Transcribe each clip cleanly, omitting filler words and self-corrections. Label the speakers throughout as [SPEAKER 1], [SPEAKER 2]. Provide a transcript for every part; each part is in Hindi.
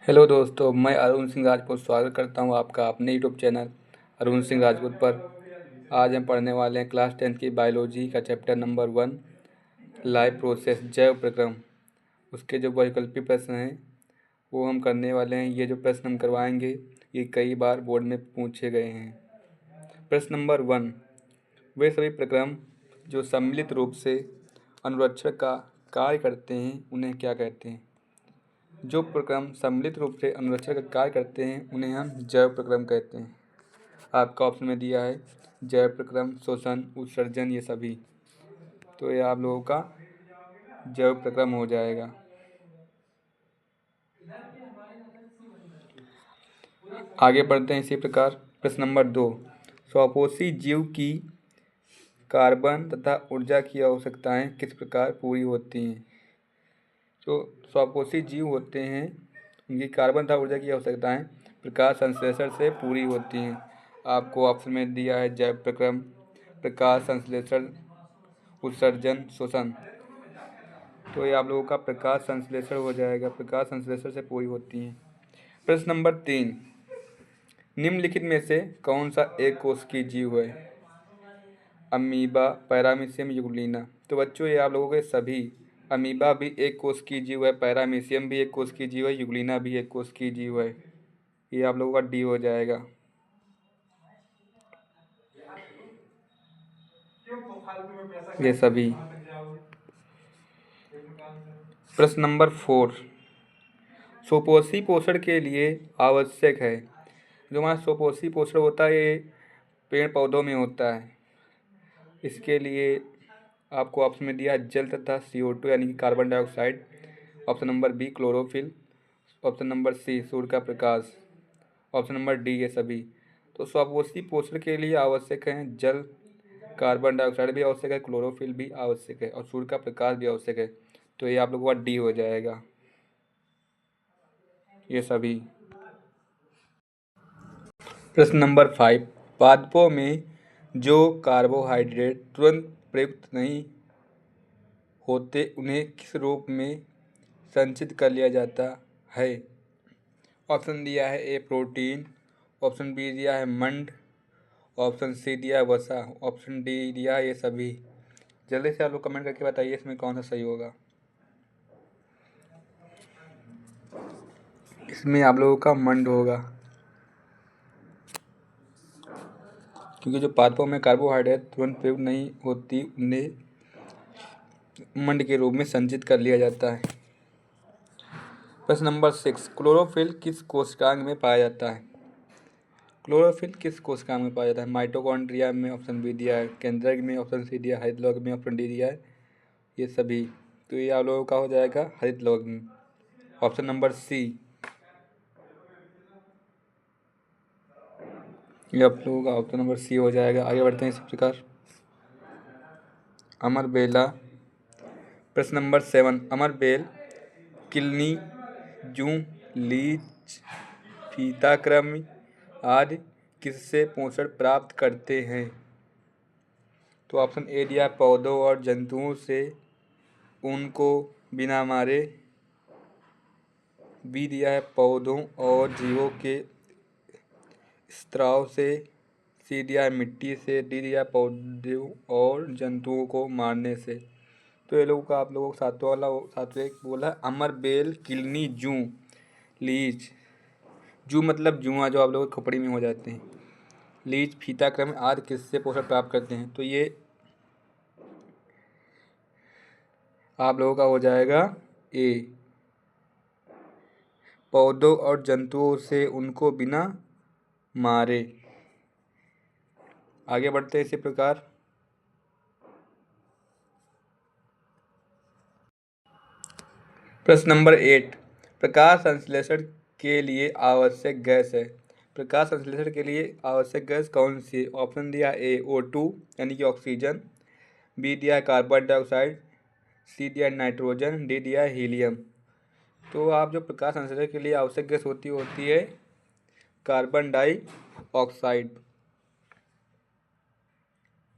[SPEAKER 1] हेलो दोस्तों, मैं अरुण सिंह राजपूत स्वागत करता हूं आपका अपने यूट्यूब चैनल अरुण सिंह राजपूत पर। आज हम पढ़ने वाले हैं क्लास 10 की बायोलॉजी का चैप्टर नंबर 1 लाइफ प्रोसेस जैव प्रक्रम। उसके जो वैकल्पिक प्रश्न हैं वो हम करने वाले हैं। ये जो प्रश्न हम करवाएंगे ये कई बार बोर्ड में पूछे गए हैं। प्रश्न नंबर 1, वे सभी प्रक्रम जो सम्मिलित रूप से अनुरक्षण का कार्य करते हैं उन्हें क्या कहते हैं? जो प्रक्रम सम्मिलित रूप से अनुरक्षण का कार्य करते हैं उन्हें हम जैव प्रक्रम कहते हैं। आपका ऑप्शन में दिया है जैव प्रक्रम, श्वसन, उत्सर्जन, ये सभी। तो ये आप लोगों का जैव प्रक्रम हो जाएगा। आगे बढ़ते हैं इसी प्रकार। प्रश्न नंबर 2, स्वपोषी जीव की कार्बन तथा ऊर्जा की आवश्यकताएं किस प्रकार पूरी होती हैं? जो स्वपोषी जीव होते हैं उनकी कार्बन तथा ऊर्जा की आवश्यकताएं प्रकाश संश्लेषण से पूरी होती हैं। आपको ऑप्शन में दिया है जैव प्रक्रम, प्रकाश संश्लेषण, उत्सर्जन, श्वसन। तो ये आप लोगों का प्रकाश संश्लेषण हो जाएगा, प्रकाश संश्लेषण से पूरी होती हैं। प्रश्न नंबर 3, निम्नलिखित में से कौन सा एक कोशिकीय जीव है? Amoeba, paramecium, Euglena. तो बच्चों ये आप लोगों के सभी, अमीबा भी एक कोशिकीय जीव है, पैरामीशियम भी एक कोशिकीय जीव है, यूग्लिना भी एक कोशिकीय जीव है। ये आप लोगों का डी हो जाएगा। ये सभी। प्रश्न नंबर 4, सुपोषी पोषण के लिए आवश्यक है। जो हमारा सुपोषी पोषण होता है ये पेड़ पौधों में होता है। इसके लिए आपको ऑप्शन में दिया है जल तथा CO2 यानी कि carbon dioxide. Option number B chlorophyll. Option number C सूर्य का प्रकाश। ऑप्शन नंबर डी ये सभी। तो स्वपोषी पोषण के लिए आवश्यक है जल, कार्बन डाइऑक्साइड भी आवश्यक है, क्लोरोफिल भी आवश्यक है और सूर्य का प्रकाश भी आवश्यक है। तो ये आप लोगों का डी हो जाएगा, ये सभी। प्रश्न नंबर 5, पादपों में जो कार्बोहाइड्रेट तुरंत प्रयुक्त नहीं होते उन्हें किस रूप में संचित कर लिया जाता है? ऑप्शन दिया है ए प्रोटीन, ऑप्शन बी दिया है मंड, ऑप्शन सी दिया है वसा, ऑप्शन डी दिया है ये सभी। जल्दी से आप लोग कमेंट करके बताइए इसमें कौन सा सही होगा। इसमें आप लोगों का मंड होगा, क्योंकि जो पादपों में कार्बोहाइड्रेट तुरंत प्रयुक्त नहीं होती उन्हें मंड के रूप में संचित कर लिया जाता है। प्रश्न नंबर 6, क्लोरोफिल किस कोशिकांग में पाया जाता है? क्लोरोफिल किस कोशिकांग में पाया जाता है? माइटोकॉन्ड्रिया में ऑप्शन बी दिया है, केंद्रक में ऑप्शन सी दिया है, हरित लौह में ऑप्शन डी दिया है ये सभी। तो ये आप लोगों का हो जाएगा हरित लौह में, ऑप्शन नंबर सी। ये आप लोगों का ऑप्शन नंबर सी हो जाएगा। आगे बढ़ते हैं इसी प्रकार। अमरबेला। प्रश्न नंबर 7, अमरबेल, किलनी, जूं, लीच, फीताकृमि आदि किससे पोषण प्राप्त करते हैं? तो ऑप्शन ए दिया है पौधों और जंतुओं से उनको बिना मारे, बी दिया है पौधों और जीवों के स्त्राव से, सी दिया है मिट्टी से, डी दिया है पौधों और जंतुओं को मारने से। तो ये लोगों का आप लोगों को सातवें बोला है अमरबेल, किलनी, जूं, लीच। जू मतलब जुआ जो आप लोगों की खोपड़ी में हो जाते हैं। लीच, फीताक्रम आदि किससे पोषण प्राप्त करते हैं? तो ये आप लोगों का हो जाएगा ए, पौधों और जंतुओं से उनको बिना मारे। आगे बढ़ते हैं इसी प्रकार। प्रश्न नंबर 8, प्रकाश संश्लेषण के लिए आवश्यक गैस है। प्रकाश संश्लेषण के लिए आवश्यक गैस कौन सी है? ऑप्शन दिया ए O2 यानी कि ऑक्सीजन, बी दिया है कार्बन डाइऑक्साइड, सी दिया है नाइट्रोजन, डी दिया है हीलियम। तो आप जो प्रकाश संश्लेषण के लिए आवश्यक गैस होती है carbon dioxide,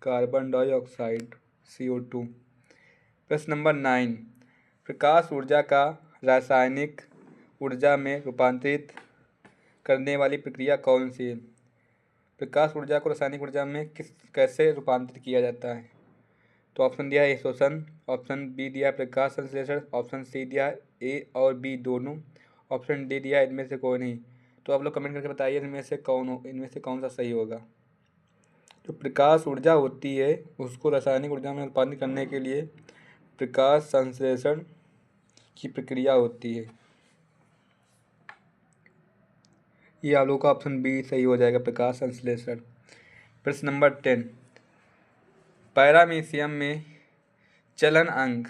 [SPEAKER 1] carbon dioxide CO2। प्रश्न नंबर 9, प्रकाश ऊर्जा का रासायनिक ऊर्जा में रूपांतरित करने वाली प्रक्रिया कौन सी है? प्रकाश ऊर्जा को रासायनिक ऊर्जा में कैसे रूपांतरित किया जाता है? तो ऑप्शन दिया है शोषण, ऑप्शन बी दिया है प्रकाश संश्लेषण, ऑप्शन सी दिया है ए और बी दोनों, ऑप्शन डी दिया है इनमें से कोई नहीं। तो आप लोग कमेंट करके बताइए इनमें से कौन सा सही होगा। जो प्रकाश ऊर्जा होती है उसको रासायनिक ऊर्जा में रूपांतरित करने के लिए प्रकाश संश्लेषण की प्रक्रिया होती है। ये आप लोगों का ऑप्शन बी सही हो जाएगा, प्रकाश संश्लेषण। प्रश्न नंबर 10, पैरामीशियम में चलन अंग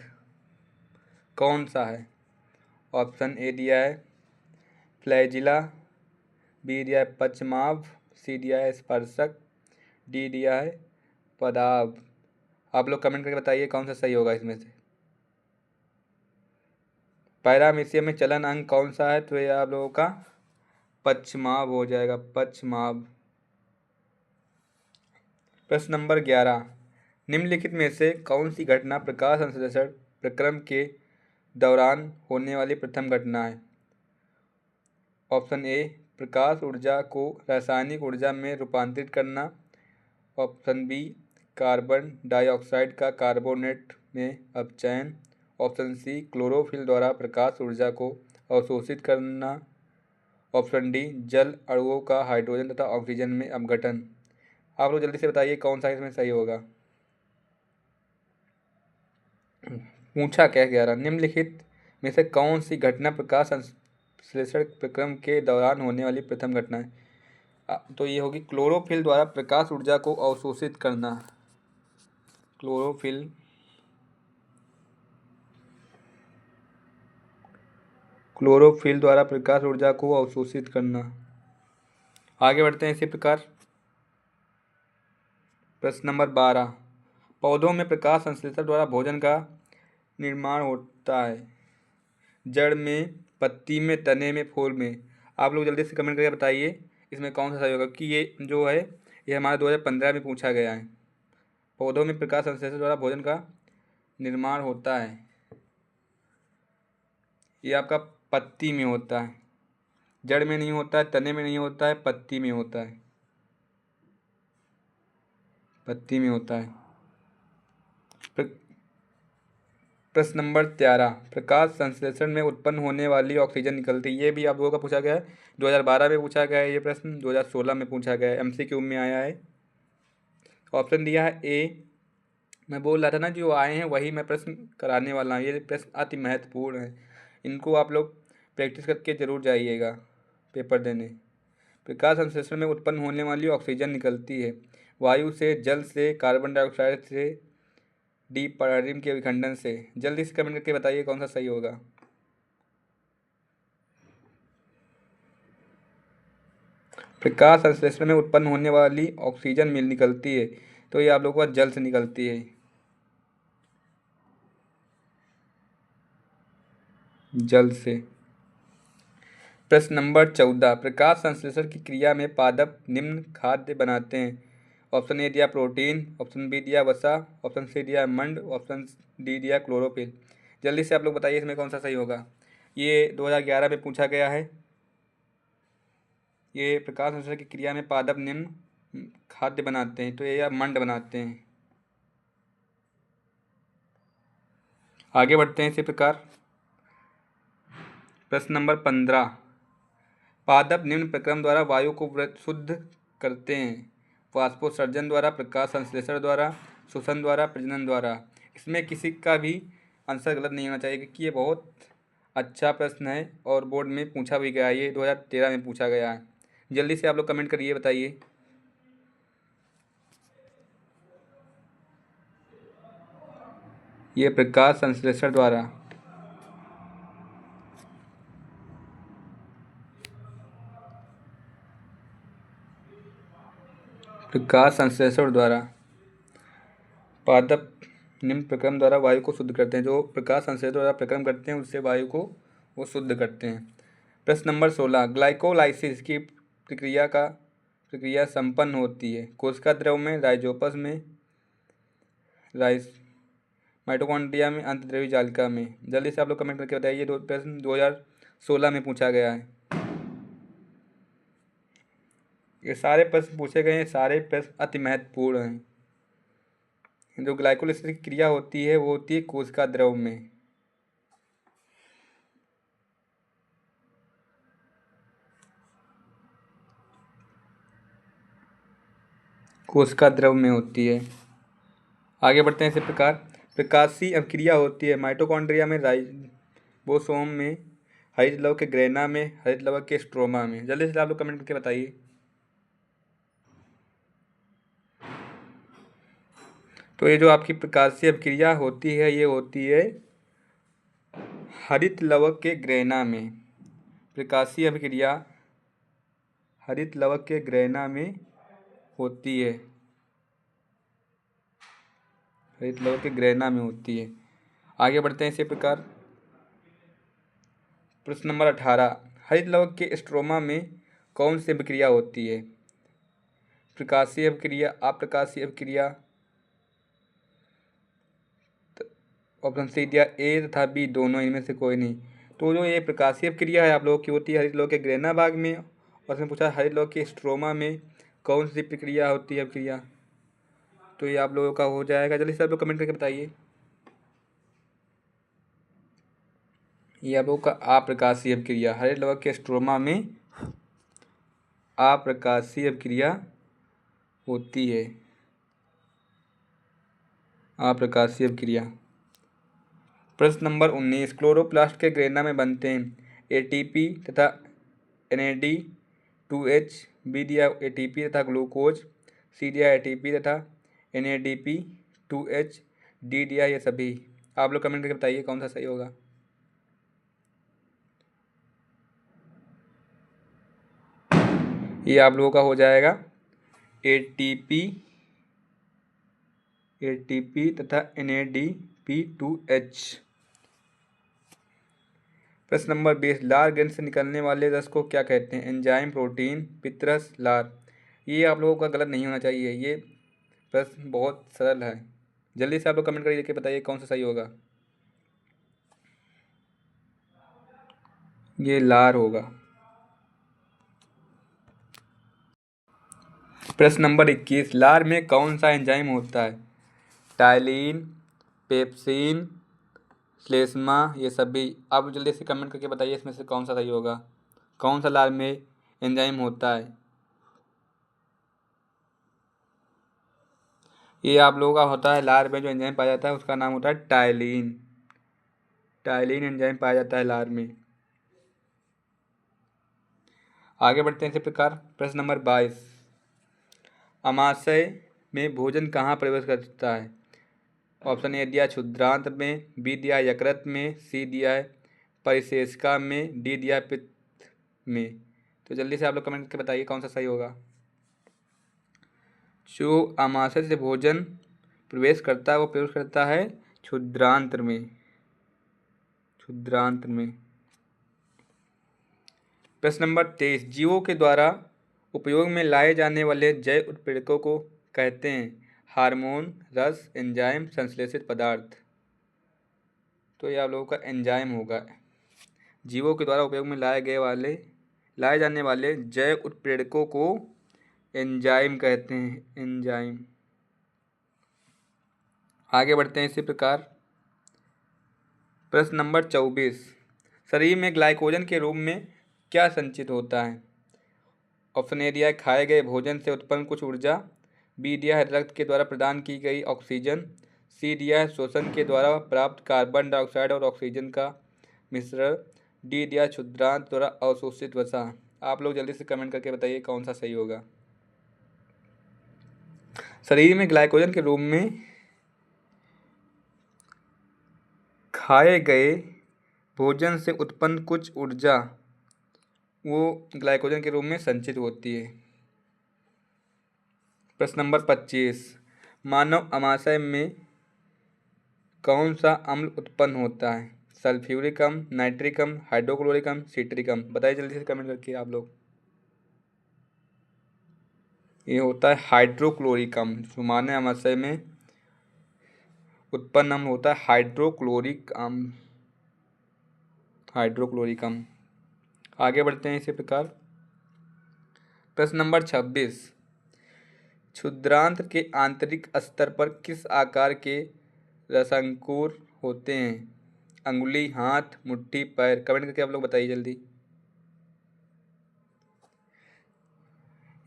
[SPEAKER 1] कौन सा है? ऑप्शन ए दिया है फ्लैजिला, बी दिया है पश्चमाभ, सी दिया है स्पर्शक, डी दिया है पदाभ। आप लोग कमेंट करके बताइए कौन सा सही होगा इसमें से। पैरामीशियम में चलन अंग कौन सा है? तो ये आप लोगों का पश्चमाभ हो जाएगा, पश्चमाभ। प्रश्न नंबर 11, निम्नलिखित में से कौन सी घटना प्रकाश संश्लेषण प्रक्रम के दौरान होने वाली प्रथम घटना है? ऑप्शन ए प्रकाश ऊर्जा को रासायनिक ऊर्जा में रूपांतरित करना, ऑप्शन बी कार्बन डाइऑक्साइड का कार्बोनेट में अपचयन, ऑप्शन सी क्लोरोफिल द्वारा प्रकाश ऊर्जा को अवशोषित करना, ऑप्शन डी जल अणुओं का हाइड्रोजन तथा ऑक्सीजन में अपघटन। आप लोग जल्दी से बताइए कौन सा इसमें सही होगा। पूछा क्या 11, निम्नलिखित में से कौन सी घटना प्रकाश संश्लेषण प्रक्रम के दौरान होने वाली प्रथम घटना है? तो ये होगी क्लोरोफिल द्वारा प्रकाश ऊर्जा को अवशोषित करना। क्लोरोफिल द्वारा प्रकाश ऊर्जा को अवशोषित करना। आगे बढ़ते हैं इसी प्रकार। प्रश्न नंबर 12, पौधों में प्रकाश संश्लेषण द्वारा भोजन का निर्माण होता है। जड़ में, पत्ती में, तने में, फूल में। आप लोग जल्दी से कमेंट करके बताइए इसमें कौन सा सही होगा, कि ये जो है ये हमारा 2015 में पूछा गया है। पौधों में प्रकाश संश्लेषण द्वारा भोजन का निर्माण होता है, ये आपका पत्ती में होता है, जड़ में नहीं होता है, तने में नहीं होता है, पत्ती में होता है, पत्ती में होता है। प्रश्न नंबर 13, प्रकाश संश्लेषण में उत्पन्न होने वाली ऑक्सीजन निकलती, ये भी आप लोगों का पूछा गया है, 2012 में पूछा गया है ये प्रश्न, 2016 में पूछा गया है, एमसीक्यू में आया है। ऑप्शन दिया है ए, मैं बोल रहा था ना जो आए हैं वही मैं प्रश्न कराने वाला हूँ, ये प्रश्न अति महत्वपूर्ण है, इनको आप लोग प्रैक्टिस करके जरूर जाइएगा पेपर देने। प्रकाश संश्लेषण में उत्पन्न होने वाली ऑक्सीजन निकलती है वायु से, जल से, कार्बन डाइऑक्साइड से, डी परारिम के विखंडन से। जल्दी से कमेंट करके बताइए कौन सा सही होगा। प्रकाश संश्लेषण में उत्पन्न होने वाली ऑक्सीजन मिल निकलती है, तो ये आप लोगों का जल से निकलती है, जल से। प्रश्न नंबर 14, प्रकाश संश्लेषण की क्रिया में पादप निम्न खाद्य बनाते हैं। ऑप्शन ए दिया प्रोटीन, ऑप्शन बी दिया वसा, ऑप्शन सी दिया मंड, ऑप्शन डी दिया क्लोरोफिल। जल्दी से आप लोग बताइए इसमें कौन सा सही होगा। ये 2011 में पूछा गया है। ये प्रकाश संश्लेषण की क्रिया में पादप निम्न खाद्य बनाते हैं, तो ये मंड बनाते हैं। आगे बढ़ते हैं इसी प्रकार। प्रश्न नंबर 15, पादप निम्न प्रक्रम द्वारा वायु को शुद्ध करते हैं, वाष्पोत्सर्जन द्वारा, प्रकाश संश्लेषण द्वारा, शोषण द्वारा, प्रजनन द्वारा। इसमें किसी का भी आंसर गलत नहीं होना चाहिए, क्योंकि ये बहुत अच्छा प्रश्न है और बोर्ड में पूछा भी गया है, ये 2013 में पूछा गया है। जल्दी से आप लोग कमेंट करिए, बताइए। ये प्रकाश संश्लेषण द्वारा, प्रकाश संश्लेषण द्वारा पादप निम्न प्रक्रम द्वारा वायु को शुद्ध करते हैं। जो प्रकाश संश्लेषण द्वारा प्रक्रम करते हैं उससे वायु को वो शुद्ध करते हैं। प्रश्न नंबर 16, ग्लाइकोलाइसिस की प्रक्रिया संपन्न होती है कोशिका द्रव में, राइजोपस में, माइटोकॉन्ड्रिया में, अंतर्द्रव्य जालिका में। जल्दी से आप लोग कमेंट करके बताइए। प्रश्न 16 में पूछा गया है। ये सारे प्रश्न पूछे गए हैं, सारे प्रश्न अति महत्वपूर्ण हैं। जो ग्लाइकोलाइसिस की क्रिया होती है वो होती है कोशिका द्रव में। कोशिका द्रव में होती है। आगे बढ़ते हैं। इसी प्रकार प्रकाशीय अभिक्रिया होती है माइटोकॉन्ड्रिया में, राइबोसोम में, हरित लवक के ग्रेना में, हरित लवक के स्ट्रोमा में। जल्दी से आप लोग कमेंट करके बताइए। तो ये जो आपकी प्रकाशीय अभिक्रिया होती है ये होती है हरित लवक के ग्रेना में। प्रकाशीय अभिक्रिया हरित लवक के ग्रेना में होती है, हरित लवक के ग्रेना में होती है। आगे बढ़ते हैं। इसी प्रकार प्रश्न नंबर 18, हरित लवक के स्ट्रोमा में कौन सी अभिक्रिया होती है? प्रकाशीय अभिक्रिया, अप्रकाशीय अभिक्रिया। ऑप्शन सी दिया ए तथा बी, दोनों, इनमें से कोई नहीं। तो जो ये प्रकाशीय अभिक्रिया है आप लोगों की होती है हरित लवक के ग्रेना भाग में, और उसमें पूछा हरित लवक के स्ट्रोमा में कौन सी प्रक्रिया होती है अभिक्रिया। तो ये आप लोगों का हो जाएगा। जल्दी से आप लोग कमेंट करके बताइए। ये आप लोगों का अप्रकाशीय अभिक्रिया, हरित लवक के स्ट्रोमा में अप्रकाशीय अभिक्रिया होती है, अप्रकाशीय अभिक्रिया। प्रश्न नंबर 19, क्लोरोप्लास्ट के ग्रेना में बनते हैं एटीपी तथा NAD2H, बी दिया एटीपी तथा ग्लूकोज, सी दिया एटीपी तथा NADP2H, डी दिया ये सभी। आप लोग कमेंट करके बताइए कौन सा सही होगा। ये आप लोगों का हो जाएगा एटीपी तथा NADP2H। प्रश्न नंबर 20, लार ग्रंथि से निकलने वाले रस को क्या कहते हैं? एंजाइम, प्रोटीन, पित्तरस, लार। ये आप लोगों का गलत नहीं होना चाहिए, ये प्रश्न बहुत सरल है। जल्दी से आप लोग कमेंट करके बताइए कौन सा सही होगा। ये लार होगा। प्रश्न नंबर 21, लार में कौन सा एंजाइम होता है? टाइलिन, पेप्सिन, श्लेष्मा, ये सभी। आप जल्दी से कमेंट करके बताइए इसमें से कौन सा सही होगा, कौन सा लार में एंजाइम होता है। ये आप लोगों का होता है लार में जो एंजाइम पाया जाता है उसका नाम होता है टाइलिन। टाइलिन एंजाइम पाया जाता है लार में। आगे बढ़ते हैं। इसी प्रकार प्रश्न नंबर 22, अमाशय में भोजन कहाँ प्रवेश करता है? ऑप्शन ए दिया क्षुद्रांत में, बी दिया यकृत में, सी दिया है परिशेषिका में, डी दिया पित्त में। तो जल्दी से आप लोग कमेंट करके बताइए कौन सा सही होगा। जो अमाशय से भोजन प्रवेश करता है वो प्रवेश करता है क्षुद्रांत्र में, क्षुद्रांत्र में। प्रश्न नंबर 23, जीवों के द्वारा उपयोग में लाए जाने वाले जैव उत्प्रेरकों को कहते हैं? हार्मोन, रस, एंजाइम, संश्लेषित पदार्थ। तो ये आप लोगों का एंजाइम होगा। जीवों के द्वारा उपयोग में लाए जाने वाले जैव उत्प्रेरकों को एंजाइम कहते हैं, एंजाइम। आगे बढ़ते हैं। इसी प्रकार प्रश्न नंबर 24, शरीर में ग्लाइकोजन के रूप में क्या संचित होता है? ऑप्शन ए दिया है खाए गए भोजन से उत्पन्न कुछ ऊर्जा, बी दिया है रक्त के द्वारा प्रदान की गई ऑक्सीजन, सी दिया है श्वसन के द्वारा प्राप्त कार्बन डाइऑक्साइड और ऑक्सीजन का मिश्रण, डी दिया क्षुद्रांत द्वारा अवशोषित वसा। आप लोग जल्दी से कमेंट करके बताइए कौन सा सही होगा। शरीर में ग्लाइकोजन के रूप में खाए गए भोजन से उत्पन्न कुछ ऊर्जा वो ग्लाइकोजन के रूप में संचित होती है। प्रश्न नंबर 25, मानव अमाशय में कौन सा अम्ल उत्पन्न होता है? सल्फ्यूरिक अम्ल, नाइट्रिक अम्ल, हाइड्रोक्लोरिक अम्ल, सिट्रिक अम्ल। बताइए जल्दी से कमेंट करके आप लोग। ये होता है हाइड्रोक्लोरिक अम्ल। जो मानव अमाशय में उत्पन्न अम्ल होता है हाइड्रोक्लोरिक अम्ल, हाइड्रोक्लोरिक अम्ल। आगे बढ़ते हैं इसी प्रकार। प्रश्न नंबर 26, क्षुद्रांत के आंतरिक स्तर पर किस आकार के रसांकुर होते हैं? अंगुली, हाथ, मुट्ठी, पैर। कमेंट करके आप लोग बताइए जल्दी।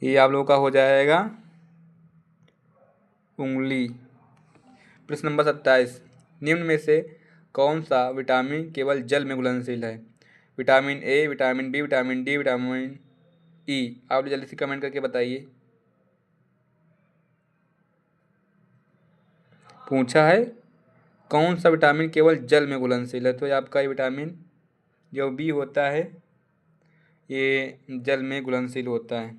[SPEAKER 1] ये आप लोगों का हो जाएगा उंगली। प्रश्न नंबर 27, निम्न में से कौन सा विटामिन केवल जल में घुलनशील है? Vitamin A, vitamin B, vitamin D, vitamin E. आप लोग जल्दी से कमेंट करके बताइए। पूछा है कौन सा विटामिन केवल जल में घुलनशील है, तो ये आपका ये विटामिन जो बी होता है ये जल में घुलनशील होता है।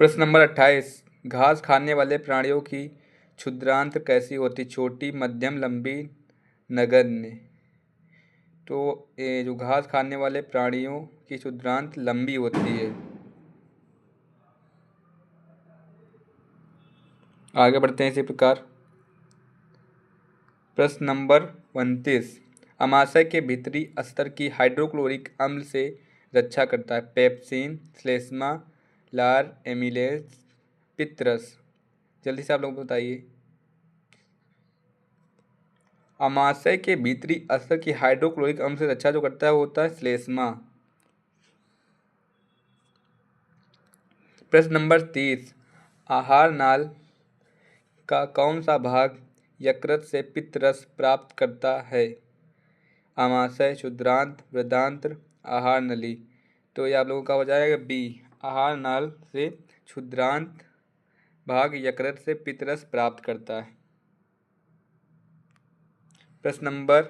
[SPEAKER 1] प्रश्न नंबर 28, घास खाने वाले प्राणियों की क्षुद्रांत कैसी होती? छोटी, मध्यम, लंबी, नगण्य। तो ये जो घास खाने वाले प्राणियों की क्षुद्रांत लंबी होती है। आगे बढ़ते हैं इसी प्रकार। प्रश्न नंबर 29, अमाशय के भीतरी स्तर की हाइड्रोक्लोरिक अम्ल से रक्षा करता है? पेप्सिन, श्लेष्मा, लार, एमिलेज, पित्तरस। जल्दी से आप लोग बताइए। अमाशय के भीतरी स्तर की हाइड्रोक्लोरिक अम्ल से रक्षा जो करता है वो होता है श्लेष्मा। प्रश्न नंबर 30, आहार नाल का कौन सा भाग यकृत से पित्तरस प्राप्त करता है? आमाशय, क्षुद्रांत, बृहदांत्र, आहार नली। तो ये आप लोगों का हो जाएगा बी, आहार नाल से क्षुद्रांत भाग यकृत से पित्तरस प्राप्त करता है। प्रश्न नंबर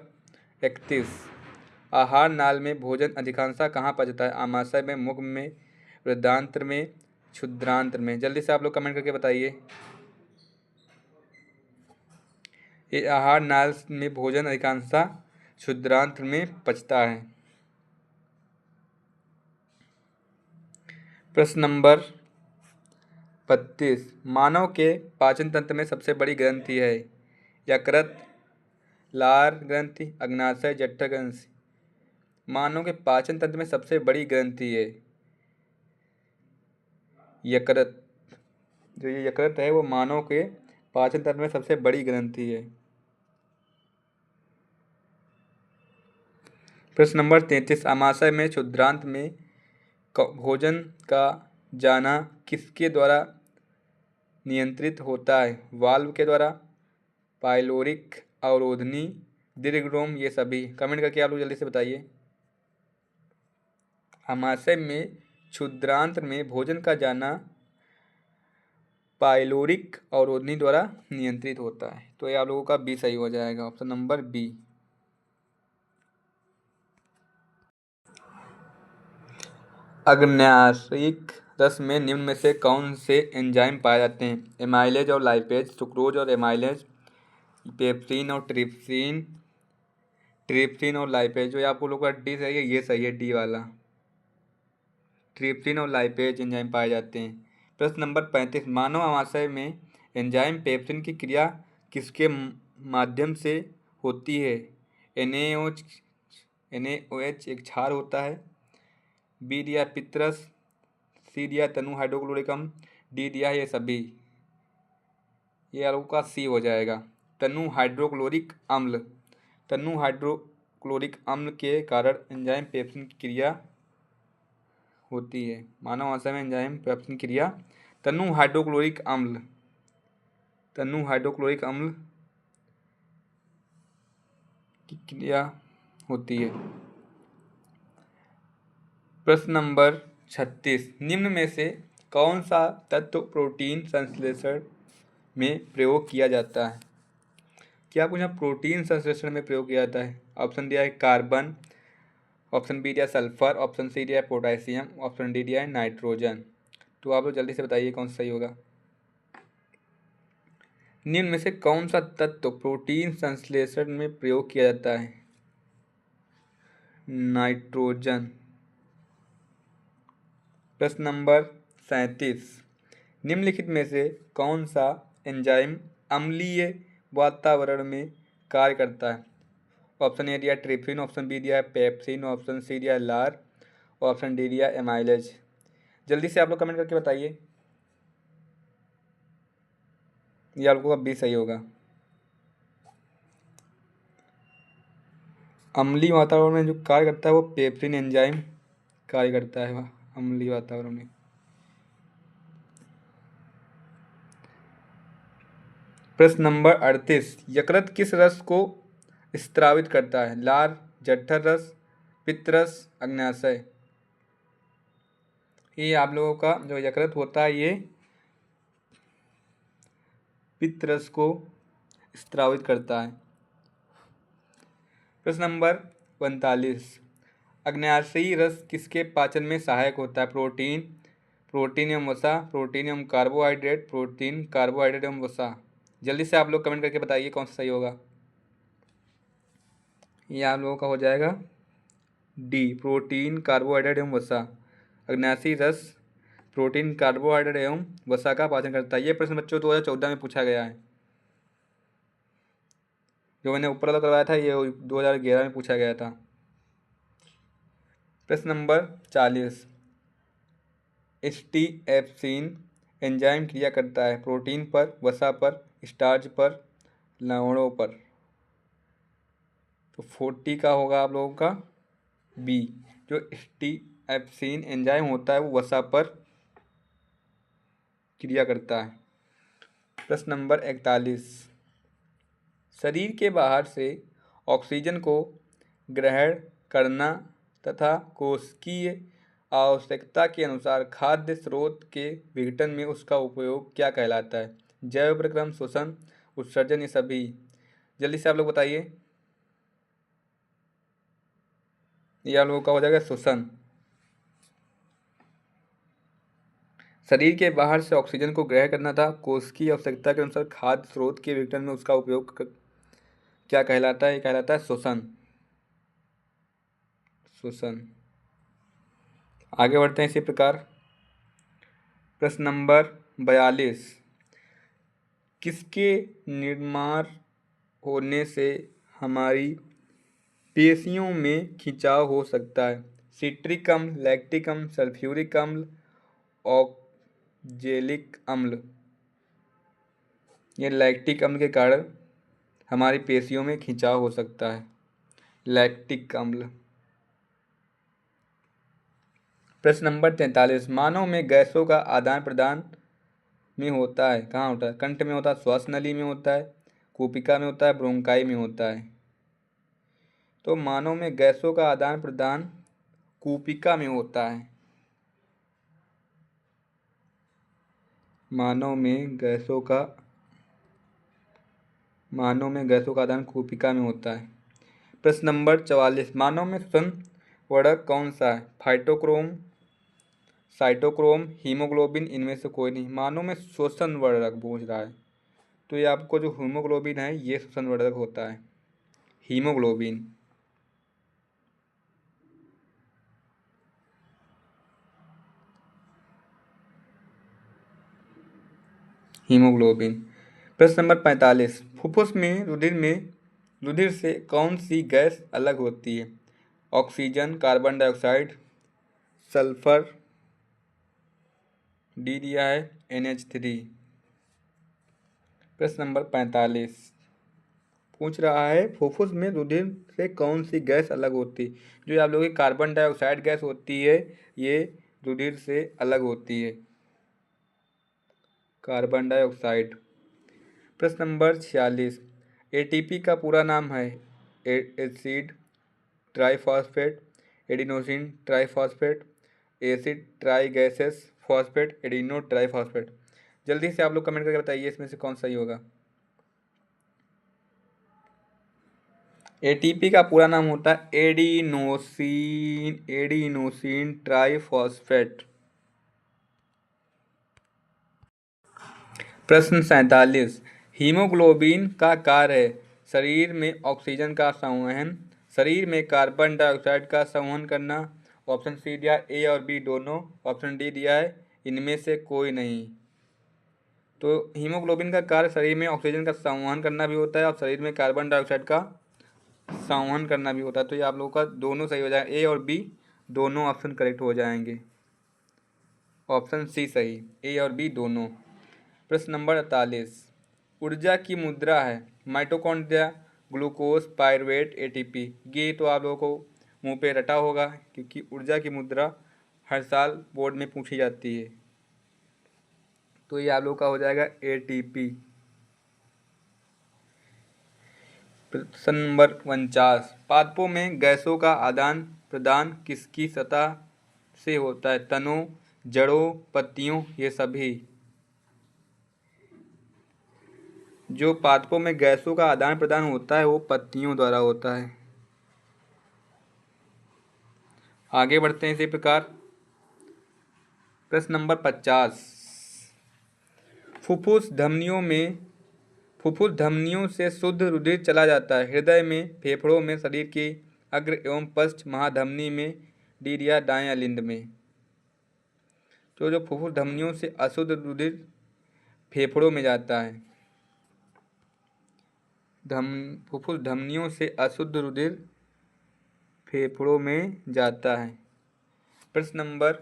[SPEAKER 1] 31, आहार नाल में भोजन अधिकांशतः कहाँ पचता है? आमाशय में, मुख में, बृहदांत्र में, क्षुद्रांत्र में। जल्दी से आप लोग कमेंट करके बताइए। ये आहार नाल में भोजन अधिकांशतः क्षुद्रांत्र में पचता है। प्रश्न नंबर 32, मानव के पाचन तंत्र में सबसे बड़ी ग्रंथि है? यकृत, लार ग्रंथि, अग्नाशय, जठर ग्रंथि। मानव के पाचन तंत्र में सबसे बड़ी ग्रंथि है यकृत। जो ये यकृत है वो मानव के पाचन तंत्र में सबसे बड़ी ग्रंथि है। प्रश्न नंबर 33, आमाशय में क्षुद्रांत में भोजन का जाना किसके द्वारा नियंत्रित होता है? वाल्व के द्वारा, पाइलोरिक, अवरोधनी, दीर्घरोम, ये सभी। कमेंट करके आप लोग जल्दी से बताइए। आमाशय में क्षुद्रांत में भोजन का जाना पाइलोरिक अवरोधनी द्वारा नियंत्रित होता है। तो ये आप लोगों का बी सही हो जाएगा, ऑप्शन नंबर बी। अग्न्याशयिक रस में निम्न में से कौन से एंजाइम पाए जाते हैं? एमाइलेज और लाइपेज, सुक्रोज और एमाइलेज, पेप्सिन और ट्रिप्सिन, ट्रिप्सिन और लाइपेज। जो आपको लोग का डी सही है, ये सही है, डी वाला। ट्रिप्सिन और लाइपेज एंजाइम पाए जाते हैं। प्रश्न नंबर 35, मानव आमाशय में एंजाइम पेप्सिन की क्रिया किसके माध्यम से होती है? NaOH एक क्षार होता है, बी दिया पित्तरस, सी दिया तनु हाइड्रोक्लोरिक अम्ल, डी दिया ये सभी। ये आप लोगों का सी हो जाएगा, तनु हाइड्रोक्लोरिक अम्ल। तनु हाइड्रोक्लोरिक अम्ल के कारण एंजाइम पेप्सिन की क्रिया होती है। मानव आमाशय में एंजाइम पेप्सिन क्रिया तनु हाइड्रोक्लोरिक अम्ल, तनु हाइड्रोक्लोरिक अम्ल की क्रिया होती है। प्रश्न नंबर 36, निम्न में से कौन सा तत्व प्रोटीन संश्लेषण में प्रयोग किया जाता है? क्या पूछा? प्रोटीन संश्लेषण में प्रयोग किया जाता है। ऑप्शन दिया है कार्बन, ऑप्शन बी दिया सल्फर, ऑप्शन सी दिया पोटेशियम, ऑप्शन डी दिया है नाइट्रोजन। तो आप लोग जल्दी से बताइए कौन सा सही होगा। निम्न में से कौन सा तत्व प्रोटीन संश्लेषण में प्रयोग किया जाता है? नाइट्रोजन। प्रश्न नंबर 37, निम्नलिखित में से कौन सा एंजाइम अम्लीय वातावरण में कार्य करता है? ऑप्शन ए दिया ट्रिप्सिन, ऑप्शन बी दिया है पेप्सिन, ऑप्शन सी दिया है लार, ऑप्शन डी दिया एमाइलेज। जल्दी से आप लोग कमेंट करके बताइए, ये आप लोगों का बी सही होगा। अम्लीय वातावरण में जो कार्य करता है वो पेप्सिन एंजाइम कार्य करता है अम्लीय वातावरण में। प्रश्न नंबर 38, यकृत किस रस को स्त्रावित करता है? लार, जठर रस, पित्त रस, अग्न्याशय। ये आप लोगों का जो यकृत होता है ये पित्त रस को स्त्रावित करता है। प्रश्न नंबर 45, अग्न्याशयी रस किसके पाचन में सहायक होता है? प्रोटीन, प्रोटीन एवं वसा, प्रोटीन एवं कार्बोहाइड्रेट, प्रोटीन, कार्बोहाइड्रेट एवं वसा। जल्दी से आप लोग कमेंट करके बताइए कौन सा सही होगा। ये आप लोगों का हो जाएगा डी, प्रोटीन, कार्बोहाइड्रेट एवं वसा। अग्न्याशयी रस प्रोटीन, कार्बोहाइड्रेट एवं वसा का पाचन करता है। ये प्रश्न बच्चों 2014 में पूछा गया है। जो मैंने ऊपर वाला करवाया था ये 2011 में पूछा गया था। प्रश्न नंबर 40, स्टीएप्सिन एंजाइम क्रिया करता है प्रोटीन पर, वसा पर, स्टार्च पर, लवणों पर। तो 40 का होगा आप लोगों का बी, जो स्टीएप्सिन एंजाइम होता है वो वसा पर क्रिया करता है। प्रश्न नंबर 41, शरीर के बाहर से ऑक्सीजन को ग्रहण करना तथा कोशिकीय आवश्यकता के अनुसार खाद्य स्रोत के विघटन में उसका उपयोग क्या कहलाता है? जैव प्रक्रम, श्वसन, उत्सर्जन, ये सभी। जल्दी से आप लोग बताइए। ये आप लोगों का हो जाएगा श्वसन। शरीर के बाहर से ऑक्सीजन को ग्रहण करना था कोशिकीय आवश्यकता के अनुसार खाद्य स्रोत के विघटन में उसका उपयोग क्या कहलाता है? ये कहलाता है श्वसन। श्वसन। आगे बढ़ते हैं इसी प्रकार। प्रश्न नंबर 42, किसके निर्माण होने से हमारी पेशियों में खिंचाव हो सकता है? सिट्रिक अम्ल, लैक्टिक अम्ल, सल्फ्यूरिक अम्ल, ऑक्जेलिक अम्ल। ये लैक्टिक अम्ल के कारण हमारी पेशियों में खिंचाव हो सकता है, लैक्टिक अम्ल। प्रश्न नंबर 43, मानव में गैसों का आदान प्रदान में होता है, कहाँ होता है? कंठ में होता है, श्वास नली में होता है, कूपिका में होता है, ब्रोंकाई में होता है। तो मानव में गैसों का आदान प्रदान कूपिका में होता है। मानव में गैसों का आदान कूपिका में होता है। प्रश्न नंबर 44, मानव में श्वसन वर्धक कौन सा है? फाइटोक्रोम, साइटोक्रोम, हीमोग्लोबिन, इनमें से कोई नहीं। मानव में श्वसन वर्धक पूछ रहा है, तो ये आपको जो हीमोग्लोबिन है ये श्वसन वर्धक होता है, हीमोग्लोबिन। हीमोग्लोबिन। प्रश्न नंबर 45, फुफ्फुस में रुधिर से कौन सी गैस अलग होती है? Oxygen, carbon dioxide, sulphur, D दिया है NH3। प्रश्न नंबर 45 पूछ रहा है फुफ्फुस में रुधिर से कौन सी गैस अलग होती है? जो आप लोगों की कार्बन डाइऑक्साइड गैस होती है ये रुधिर से अलग होती है, कार्बन डाइऑक्साइड। प्रश्न नंबर 46, ATP का पूरा नाम है acid triphosphate, adenosine triphosphate, acid ट्राइगैसेस फॉस्फेट, एडिनो ट्राइफॉस्फेट। जल्दी से आप लोग कमेंट करके बताइए इसमें से कौन सही होगा। ATP का पूरा नाम होता है एडिनोसिन ट्राइफॉस्फेट। प्रश्न 47, हीमोग्लोबिन का कार्य है शरीर में ऑक्सीजन का संवहन, शरीर में कार्बन डाइऑक्साइड का संवहन करना। ऑप्शन सी दिया ए और बी दोनों, ऑप्शन डी दिया है इनमें से कोई नहीं। तो हीमोग्लोबिन का कार्य शरीर में ऑक्सीजन का संवहन करना भी होता है और शरीर में कार्बन डाइऑक्साइड का संवहन करना भी होता है। तो ये आप लोगों का दोनों सही हो जाएगा, ए और बी दोनों ऑप्शन करेक्ट हो जाएंगे। ऑप्शन सी सही, ए और बी दोनों। प्रश्न नंबर 48, ऊर्जा की मुद्रा है माइटोकॉन्ड्रिया, ग्लूकोज, पायरुवेट, एटीपी। ये तो आप लोगों को मुंह पे रटा होगा, क्योंकि ऊर्जा की मुद्रा हर साल बोर्ड में पूछी जाती है। तो ये आप लोगों का हो जाएगा एटीपी। प्रश्न नंबर 49, पादपों में गैसों का आदान प्रदान किसकी सतह से होता है? तनों, जड़ों, पत्तियों, ये सभी। जो पादपों में गैसों का आदान प्रदान होता है वो पत्तियों द्वारा होता है। आगे बढ़ते हैं इसी प्रकार। प्रश्न नंबर 50, फुफ्फुस धमनियों से शुद्ध रुधिर चला जाता है हृदय में, फेफड़ों में, शरीर की अग्र एवं पश्च महाधमनी में, रीढ़ या दाएं अलिंद में। तो जो फुफ्फुस धमनियों से अशुद्ध रुधिर फेफड़ों में जाता है, फुफ्फुस धमनियों से अशुद्ध रुधिर फेफड़ों में जाता है। प्रश्न नंबर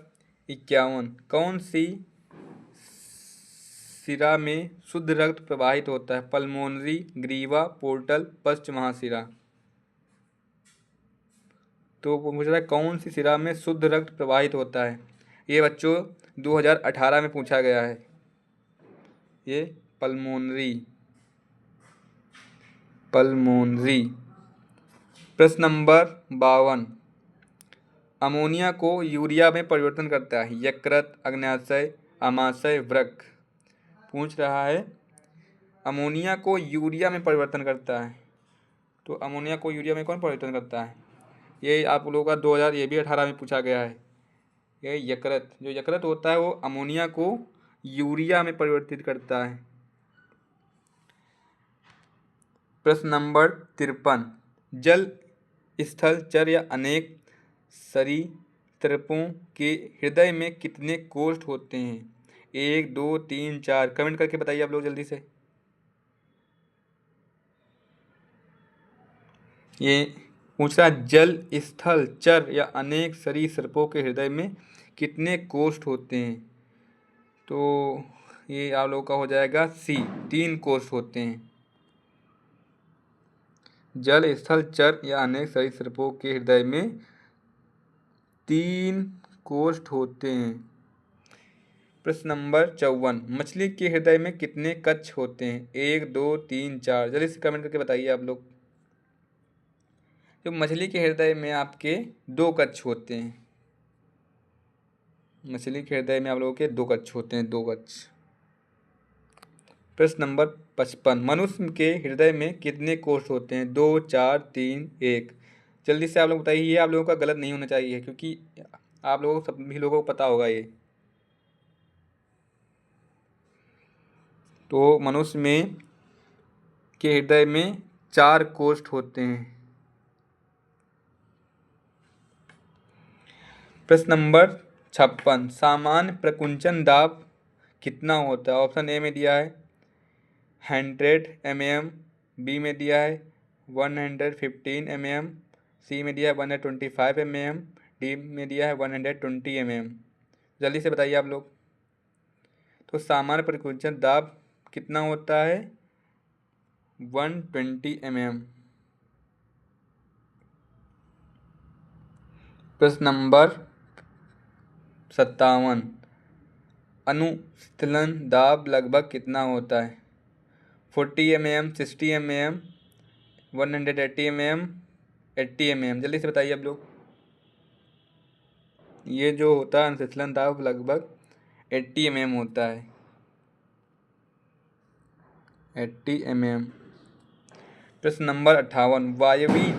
[SPEAKER 1] 51, कौन सी सिरा में शुद्ध रक्त प्रवाहित होता है? पल्मोनरी, ग्रीवा, पोर्टल, पश्च महाशिरा। तो पूछ रहा है कौन सी सिरा में शुद्ध रक्त प्रवाहित होता है। ये बच्चों 2018 में पूछा गया है, ये पल्मोनरी। प्रश्न नंबर 52, अमोनिया को यूरिया में परिवर्तन करता है यकृत, अग्न्याशय, आमाशय, वृक्क। पूछ रहा है अमोनिया को यूरिया में परिवर्तन करता है, तो अमोनिया को यूरिया में कौन परिवर्तन करता है? ये आप लोगों का 2018 में पूछा गया है। ये यकृत, जो यकृत होता है वो अमोनिया को यूरिया में परिवर्तित करता है। प्रश्न नंबर 53, जल, स्थल, चर या अनेक सरीसृपों के हृदय में कितने कोष्ठ होते हैं? 1, 2, 3, 4। कमेंट करके बताइए आप लोग जल्दी से। ये पूछ रहा जल, स्थल, चर या अनेक सरीसृपों के हृदय में कितने कोष्ठ होते हैं? तो ये आप लोगों का हो जाएगा सी, 3 कोष्ठ होते हैं। जल, स्थल, चर या अनेक सरीसृपों के हृदय में 3 कोष्ठ होते हैं। प्रश्न नंबर 54, मछली के हृदय में कितने कक्ष होते हैं? 1, 2, 3, 4। जल्दी से कमेंट करके बताइए आप लोग। तो मछली के हृदय में आपके 2 कक्ष होते हैं। मछली के हृदय में आप लोगों के 2 कक्ष होते हैं, 2 कक्ष। प्रश्न नंबर 55, मनुष्य के हृदय में कितने कोष्ठ होते हैं? 2, 4, 3, 1। जल्दी से आप लोग बताइए। ये आप लोगों का गलत नहीं होना चाहिए, क्योंकि आप लोगों को, सभी लोगों को पता होगा ये। तो मनुष्य में के हृदय में 4 कोष्ठ होते हैं। प्रश्न नंबर 56, सामान्य प्रकुंचन दाब कितना होता है? ऑप्शन ए में दिया है 100 mm, बी में दिया है 115 mm, सी में दिया है 125 mm, डी में दिया है 120 mm। जल्दी से बताइए आप लोग। तो सामान्य प्रकुंचन दाब कितना होता है? 120 mm। प्रश्न नंबर 57, अनुस्थलन दाब लगभग कितना होता है? 40 mm, 60 mm, 180 mm, 80 mm। जल्दी से बताइए आप लोग। ये जो होता है अनुस्थलन दाब लगभग 80 mm होता है, 80 mm। प्रश्न नंबर 58, वायवीय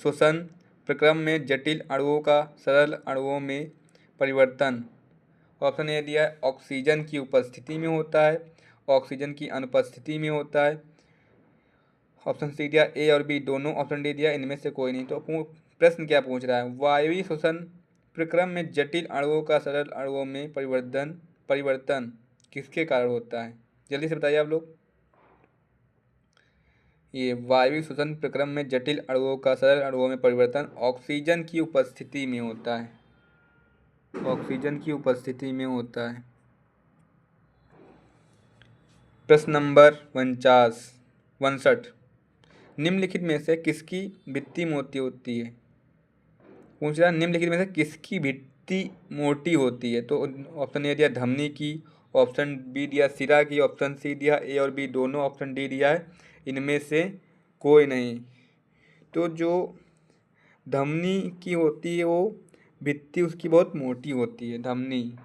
[SPEAKER 1] श्वसन प्रक्रम में जटिल अणुओं का सरल अणुओं में परिवर्तन। ऑप्शन ए दिया है ऑक्सीजन की उपस्थिति में होता है, ऑक्सीजन की अनुपस्थिति में होता है। ऑप्शन सी दिया ए और बी दोनों, ऑप्शन डी दिया इनमें से कोई नहीं। तो प्रश्न क्या पूछ रहा है? वायवीय श्वसन प्रक्रम में जटिल अणुओं का सरल अणुओं में परिवर्तन किसके कारण होता है? जल्दी से बताइए आप लोग। ये वायु श्वसन प्रक्रम में जटिल अणुओं का सरल अणुओं में परिवर्तन ऑक्सीजन की उपस्थिति में होता है। ऑक्सीजन की उपस्थिति में होता है। प्रश्न नंबर 59 निम्नलिखित में से किसकी भित्ति मोटी होती है? पूछ रहा निम्नलिखित में से किसकी भित्ति मोटी होती है? तो ऑप्शन ए दिया धमनी की, ऑप्शन बी दिया सिरा की, ऑप्शन सी दिया ए और बी दोनों, ऑप्शन डी दिया है इनमें से कोई नहीं। तो जो धमनी की होती है वो भित्ति उसकी बहुत मोटी होती है, धमनी।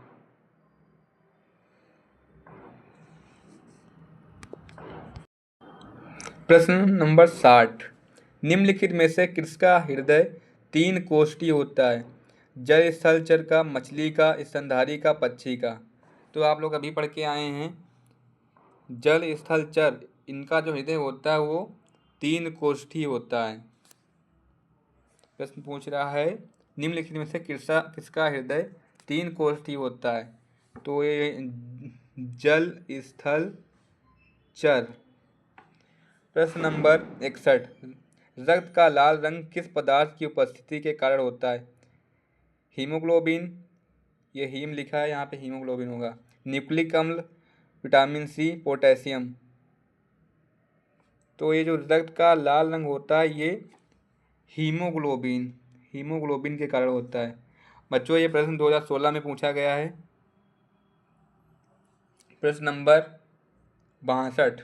[SPEAKER 1] प्रश्न नंबर 60 निम्नलिखित में से किसका हृदय 3 कोष्ठी होता है? जल स्थलचर का, मछली का, स्तनधारी का, पक्षी का। तो आप लोग अभी पढ़ के आए हैं जल स्थलचर इनका जो हृदय होता है वो 3 कोष्ठी होता है। प्रश्न पूछ रहा है निम्नलिखित में से किसका हृदय 3 कोष्ठी होता है? तो ये जल स्थल चर। प्रश्न नंबर 61 रक्त का लाल रंग किस पदार्थ की उपस्थिति के कारण होता है? हीमोग्लोबिन, ये हीम लिखा है यहाँ पे, हीमोग्लोबिन होगा। न्यूक्लिक अम्ल, विटामिन सी, पोटेशियम। तो ये जो रक्त का लाल रंग होता है ये हीमोग्लोबिन के कारण होता है। बच्चों ये प्रश्न 2016 में पूछा गया है। प्रश्न नंबर 62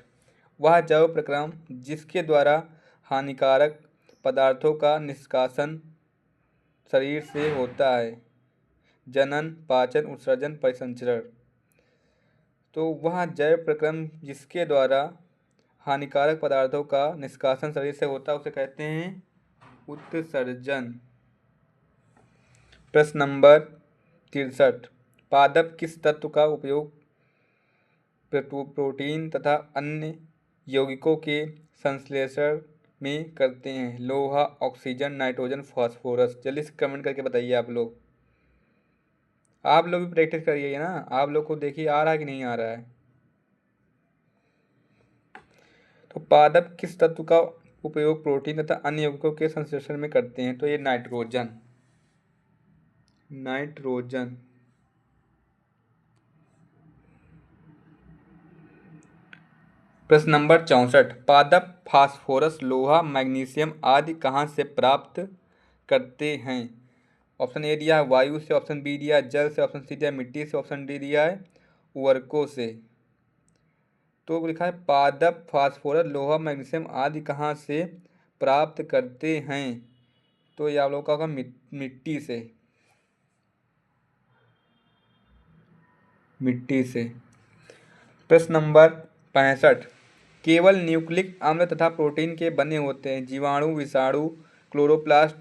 [SPEAKER 1] वह जैव प्रक्रम जिसके द्वारा हानिकारक पदार्थों का निष्कासन शरीर से होता है? जनन, पाचन, उत्सर्जन, परिसंचरण। तो वह जैव प्रक्रम जिसके द्वारा हानिकारक पदार्थों का निष्कासन शरीर से होता है उसे कहते हैं उत्सर्जन। प्रश्न नंबर 63 पादप किस तत्व का उपयोग प्रोटीन तथा अन्य यौगिकों के संश्लेषण में करते हैं? लोहा, ऑक्सीजन, नाइट्रोजन, फास्फोरस। जल्दी से कमेंट करके बताइए आप लोग भी प्रैक्टिस करिए ना। आप लोग को देखिए आ रहा है कि नहीं आ रहा है। तो पादप किस तत्व का उपयोग प्रोटीन तथा अन्य यौगिकों के संश्लेषण में करते हैं? तो ये नाइट्रोजन। प्रश्न नंबर 64 पादप फास्फोरस, लोहा, मैग्नीशियम आदि कहाँ से प्राप्त करते हैं? ऑप्शन ए दिया है वायु से, ऑप्शन बी दिया है जल से, ऑप्शन सी दिया है मिट्टी से, ऑप्शन डी दिया है उर्वरकों से। तो लिखा है पादप फास्फोरस, लोहा, मैग्नीशियम आदि कहाँ से प्राप्त करते हैं? तो ये आप लोग का होगा मिट्टी से। प्रश्न नंबर 65 केवल न्यूक्लिक अम्ल तथा प्रोटीन के बने होते हैं जीवाणु, विषाणु, क्लोरोप्लास्ट,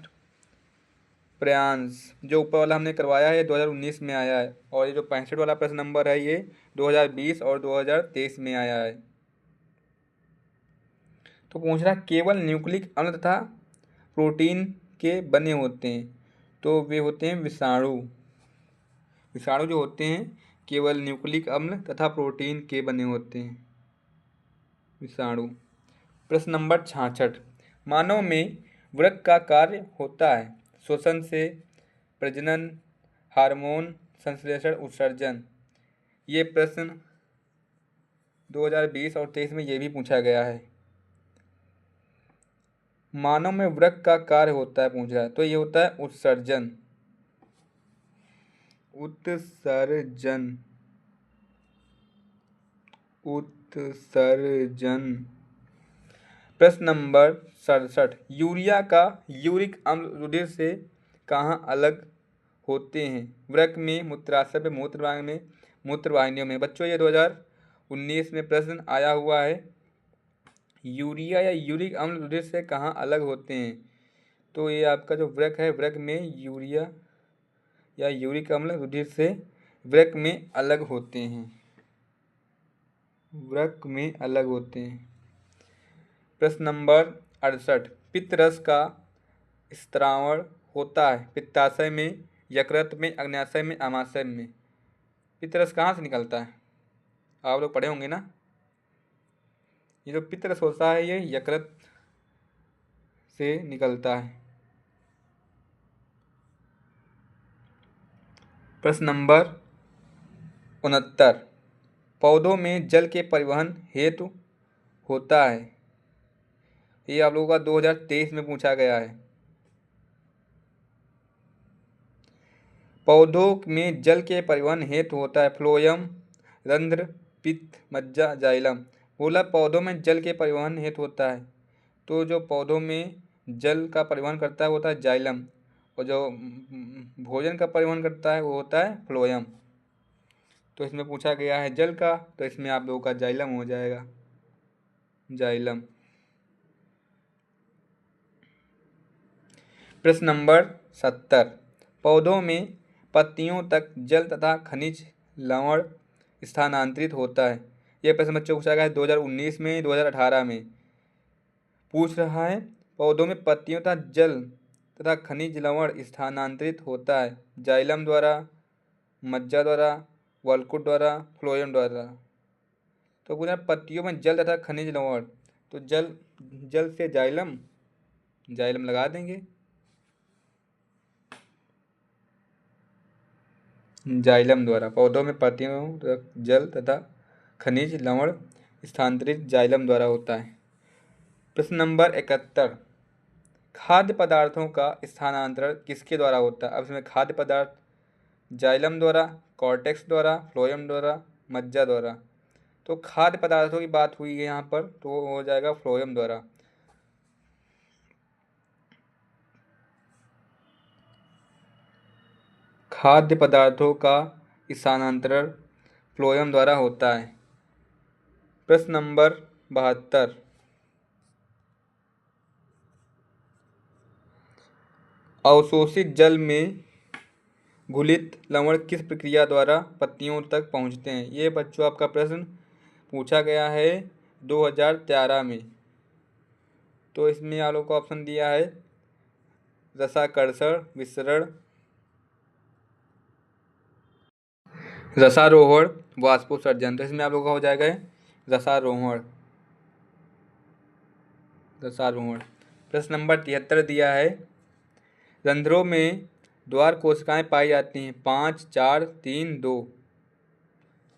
[SPEAKER 1] प्रयांश। जो ऊपर वाला हमने करवाया है 2019 में आया है और ये जो 65 वाला प्रश्न नंबर है ये 2020 और 2023 में आया है। तो पूछ रहा है केवल न्यूक्लिक अम्ल तथा प्रोटीन के बने होते हैं, तो वे होते हैं विषाणु। विषाणु जो होते हैं केवल न्यूक्लिक अम्ल तथा प्रोटीन के बने होते हैं, विषाणु। प्रश्न नंबर 66 मानव में वृक्क का कार्य होता है श्वसन से, प्रजनन, हार्मोन, संश्लेषण, उत्सर्जन। ये प्रश्न 2020 और 23 में ये भी पूछा गया है। मानव में वृक्क का कार्य होता है पूछ रहा है, तो ये होता है उत्सर्जन। प्रश्न नंबर 67 यूरिया का यूरिक अम्ल रुधिर से कहाँ अलग होते हैं? वृक्क में, मूत्राशय में, मूत्रवाहिनी में, मूत्रवाहिनियों में। बच्चों ये 2019 में प्रश्न आया हुआ है यूरिया या यूरिक अम्ल रुधिर से कहाँ अलग होते हैं? तो ये आपका जो वृक्क है वृक्क में यूरिया या यूरिक अम्ल रुधिर से वृक्क में अलग होते हैं, प्रश्न नंबर 68 पित्तरस का स्त्रावण होता है पित्ताशय में, यकृत में, अग्न्याशय में, आमाशय में। पित्तरस कहाँ से निकलता है? आप लोग पढ़े होंगे ना। ये जो पितरस होता है ये यकृत से निकलता है। प्रश्न नंबर 69, पौधों में जल के परिवहन हेतु होता है। ये आप लोगों का 2023 में पूछा गया है। पौधों में जल के परिवहन हेतु होता है फ्लोएम, रंध्र, पित्त, मज्जा, जाइलम। बोला पौधों में जल के परिवहन हेतु होता है, तो जो पौधों में जल का परिवहन करता है वो होता है जाइलम, और जो भोजन का परिवहन करता है वो होता है फ्लोएम। तो इसमें पूछा गया है जल का, तो इसमें आप लोगों का जाइलम हो जाएगा, जाइलम। प्रश्न नंबर 70, पौधों में पत्तियों तक जल तथा खनिज लवण स्थानांतरित होता है। यह प्रश्न बच्चों को पूछा गया है 2019 में, 2018 में पूछ रहा है। पौधों में पत्तियों तथा जल तथा खनिज लवण स्थानांतरित होता है जाइलम द्वारा, मज्जा द्वारा, वल्कुट द्वारा, फ्लोएम द्वारा। तो पूछा पत्तियों में जल तथा खनिज लवण, तो जल से जाइलम, जाइलम लगा देंगे, जाइलम द्वारा। पौधों में पत्तियों जल तथा खनिज लवण स्थानांतरित जाइलम द्वारा होता है। प्रश्न नंबर 71, खाद्य पदार्थों का स्थानांतरण किसके द्वारा होता है। अब इसमें खाद्य पदार्थ जाइलम द्वारा, कॉर्टेक्स द्वारा, फ्लोएम द्वारा, मज्जा द्वारा। तो खाद्य पदार्थों की बात हुई है यहाँ पर, तो वो हो जाएगा फ्लोएम द्वारा। खाद्य पदार्थों का स्थानांतरण फ्लोएम द्वारा होता है। प्रश्न नंबर 72, अवशोषित जल में घुलित लवण किस प्रक्रिया द्वारा पत्तियों तक पहुँचते हैं। ये बच्चों आपका प्रश्न पूछा गया है 2013 में। तो इसमें आप लोग को ऑप्शन दिया है रसाकर्षण, विसरण, रसारोहण, वाष्पोत्सर्जन। तो इसमें आप लोग का हो जाएगा रसारोहण, रसारोहण। प्रश्न नंबर 73 दिया है, रंध्रों में द्वार कोशिकाएं पाई जाती हैं 5, 4, 3, 2।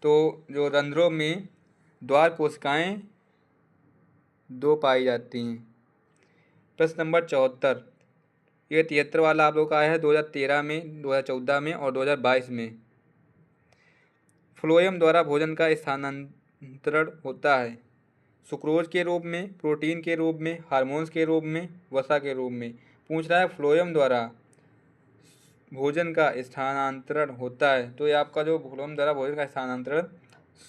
[SPEAKER 1] तो जो रंध्रों में द्वार कोशिकाएं 2 पाई जाती हैं। प्रश्न नंबर 74, ये 73 वाला आप लोग का आया है 2013 में, 2014 में और 2022 में। फ्लोएम द्वारा भोजन का स्थानांतरण होता है सुक्रोज के रूप में, प्रोटीन के रूप में, हार्मोन्स के रूप में, वसा के रूप में। पूछ रहा है फ्लोएम द्वारा भोजन का स्थानांतरण होता है, तो ये आपका जो फ्लोएम द्वारा भोजन का स्थानांतरण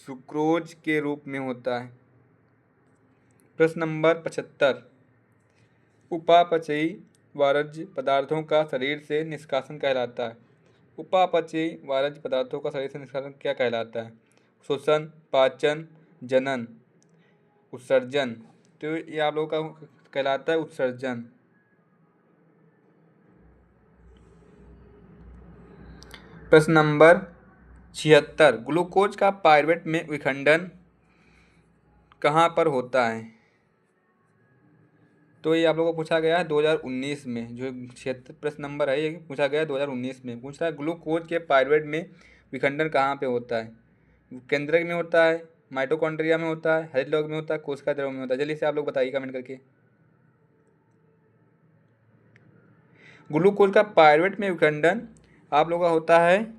[SPEAKER 1] सुक्रोज के रूप में होता है। प्रश्न नंबर 75, उपापचयी वारज्य पदार्थों का शरीर से निष्कासन कहलाता है। उपापचयी वारज्य पदार्थों का शरीर से निष्कासन क्या कहलाता है। शोषण, पाचन, जनन, उत्सर्जन। तो ये आप लोगों का कहलाता है उत्सर्जन। प्रश्न नंबर 76, ग्लूकोज का पायरुवेट में विखंडन कहाँ पर होता है। तो ये आप लोगों को पूछा गया है 2019 में। जो 76 प्रश्न नंबर है ये पूछा गया है 2019 में। पूछ रहा है ग्लूकोज के पायरुवेट में विखंडन कहाँ पे होता है। केंद्रक में होता है, माइटोकॉन्ड्रिया में होता है, हरित लौह में होता है, कोशिका द्रव में होता है। जल्दी से आप लोग बताइए कमेंट करके। ग्लूकोज का पायरुवेट में विखंडन आप लोगों का होता है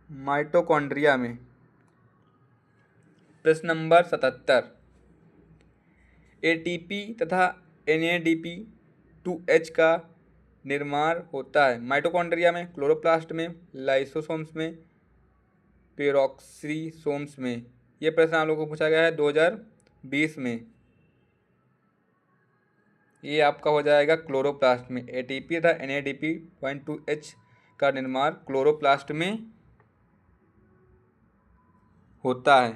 [SPEAKER 1] माइटोकॉन्ड्रिया में। प्रश्न नंबर 77, एटीपी तथा NADP2H का निर्माण होता है माइटोकॉन्ड्रिया में, क्लोरोप्लास्ट में, लाइसोसोम्स में, पेरोक्सीसोम्स में। ये प्रश्न आप लोगों को पूछा गया है 2020 में। ये आपका हो जाएगा क्लोरोप्लास्ट में। एटीपी तथा NADP2H का निर्माण क्लोरोप्लास्ट में होता है।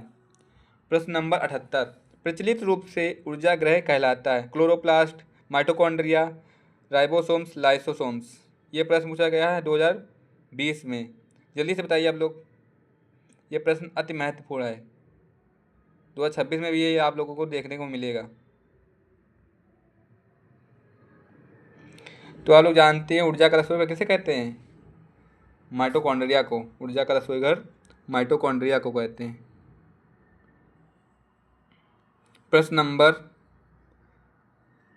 [SPEAKER 1] प्रश्न नंबर 78, प्रचलित रूप से ऊर्जा ग्रह कहलाता है क्लोरोप्लास्ट, माइटोकॉन्ड्रिया, राइबोसोम्स, लाइसोसोम्स। ये प्रश्न पूछा गया है 2020 में। जल्दी से बताइए आप लोग, ये प्रश्न अति महत्वपूर्ण है। 2026 में भी ये आप लोगों को देखने को मिलेगा। तो आप लोग जानते हैं ऊर्जा का रसोईघर किसे कहते हैं? माइटोकॉन्ड्रिया को। ऊर्जा का रसोईघर माइटोकॉन्ड्रिया को कहते हैं। प्रश्न नंबर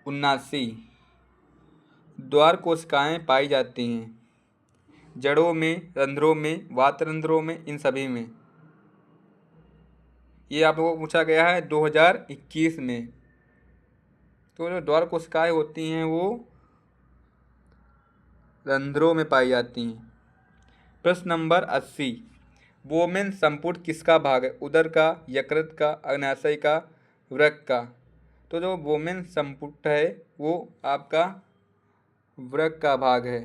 [SPEAKER 1] 79, द्वार कोशिकाएं पाई जाती हैं जड़ों में, रंध्रों में, वातरंध्रों में, इन सभी में। ये आप लोगों को पूछा गया है 2021 में। तो जो द्वार कोशिकाएं होती हैं वो रंध्रों में पाई जाती हैं। प्रश्न नंबर 80, वोमेन संपुट किसका भाग है? उदर का, यकृत का, अग्नाशय का, वृक्क का। तो जो वोमेन संपुट है वो आपका वृक्क का भाग है।